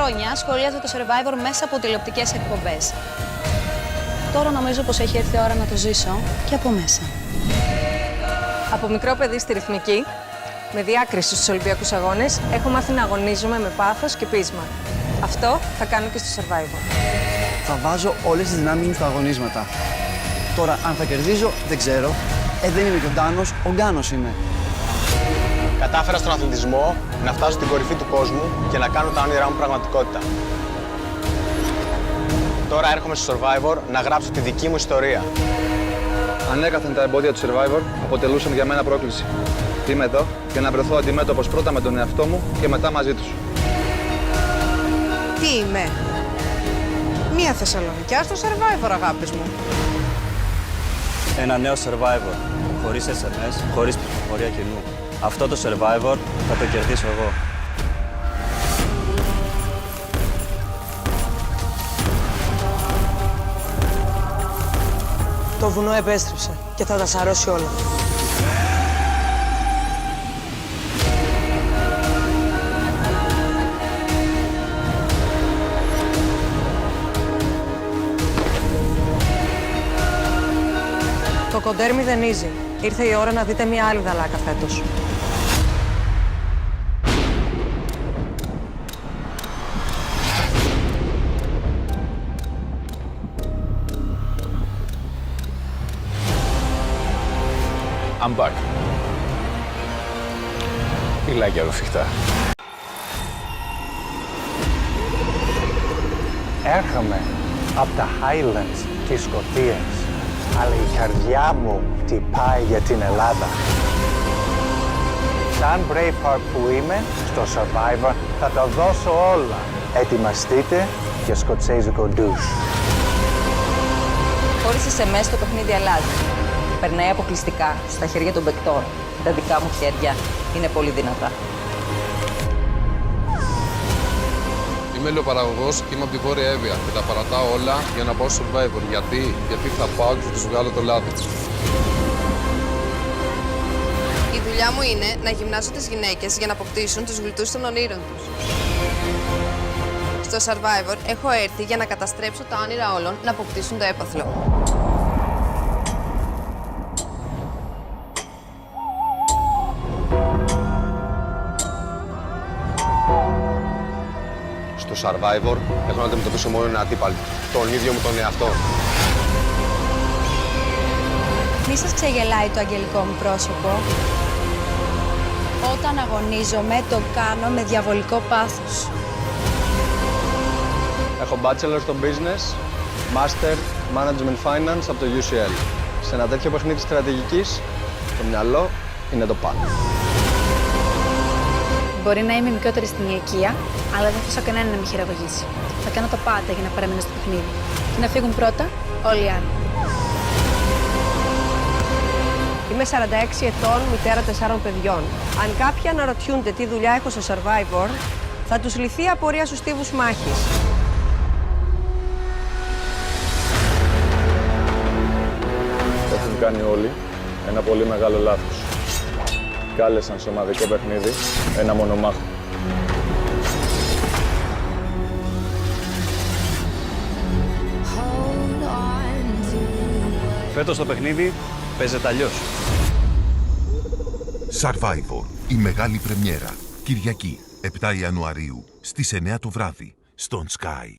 χρόνια σχολίαζα το Survivor μέσα από τηλεοπτικές εκπομπές. Τώρα νομίζω πως έχει έρθει η ώρα να το ζήσω και από μέσα. Από μικρό παιδί στη ρυθμική, με διάκριση στους Ολυμπιακούς Αγώνες, έχω μάθει να αγωνίζομαι με πάθος και πείσμα. Αυτό θα κάνω και στο Survivor. Θα βάζω όλες τις δυνάμεις μου στα αγωνίσματα. Τώρα, αν θα κερδίζω, δεν ξέρω. Δεν είμαι και ο Ντάνος, ο Γκάνος είμαι. Κατάφερα στον αθλητισμό να φτάσω στην κορυφή του κόσμου και να κάνω τα όνειρά μου πραγματικότητα. Τώρα έρχομαι στο Survivor να γράψω τη δική μου ιστορία. Ανέκαθεν τα εμπόδια του Survivor αποτελούσαν για μένα πρόκληση. Είμαι εδώ για να βρεθώ αντιμέτωπος πρώτα με τον εαυτό μου και μετά μαζί τους. Τι είμαι? Μία Θεσσαλονικιά στο Survivor, αγάπης μου. Ένα νέο Survivor, χωρίς SMS, χωρίς πληροφορία κοινού. Αυτό το Survivor θα το κερδίσω εγώ. Το βουνό επέστρεψε και θα τα σαρώσει όλα. Το κοντέρ μηδενίζει. Ήρθε η ώρα να δείτε μια άλλη δαλάκα φέτος. I'm back. Φυλάκια ρουφιχτά. Έρχομαι από τα Highlands της Σκωτίας, αλλά η καρδιά μου τυπάει για την Ελλάδα. Σαν Braveheart που είμαι, στο Survivor θα τα δώσω όλα. Ετοιμαστείτε για σκοτσέζικο ντους. Χωρίς SMS το παιχνίδι αλλάζει. Περνάει αποκλειστικά στα χέρια των παικτών. Τα δικά μου χέρια είναι πολύ δυνατά. Είμαι ελαιοπαραγωγός και είμαι από τη Βόρεια Εύβοια και τα παρατάω όλα για να πάω στο Survivor. Γιατί θα πάω και θα τους βγάλω το λάδι. Η δουλειά μου είναι να γυμνάσω τις γυναίκες για να αποκτήσουν τους γλυτούς των ονείρων τους. Στο Survivor έχω έρθει για να καταστρέψω τα όνειρα όλων να αποκτήσουν το έπαθλο. Στο Survivor έχω να αντιμετωπίσω μόνο ένα αντίπαλο, τον ίδιο μου τον εαυτό. Μη σας ξεγελάει το αγγελικό μου πρόσωπο. Όταν αγωνίζομαι, το κάνω με διαβολικό πάθος. Έχω Bachelor στο Business, Master Management Finance από το UCL. Σε ένα τέτοιο παιχνίδι στρατηγικής, το μυαλό είναι το πάνω. Μπορεί να είμαι μικρότερη στην ηλικία, αλλά δεν θα αφήσω κανέναν να με χειραγωγήσει. Θα κάνω τα πάντα για να παραμείνω στο παιχνίδι. Και να φύγουν πρώτα όλοι οι άλλοι. Είμαι 46 ετών, μητέρα 4 παιδιών. Αν κάποιοι αναρωτιούνται τι δουλειά έχω στο Survivor, θα τους λυθεί η απορία στους στίβους μάχης. Έχουν κάνει όλοι ένα πολύ μεγάλο λάθος. Κάλεσαν σε ομαδικό παιχνίδι ένα μονομάχο. Φέτος το παιχνίδι παίζεται αλλιώς. Survivor, η μεγάλη πρεμιέρα. Κυριακή, 7 Ιανουαρίου, στις 9 το βράδυ, στον Sky.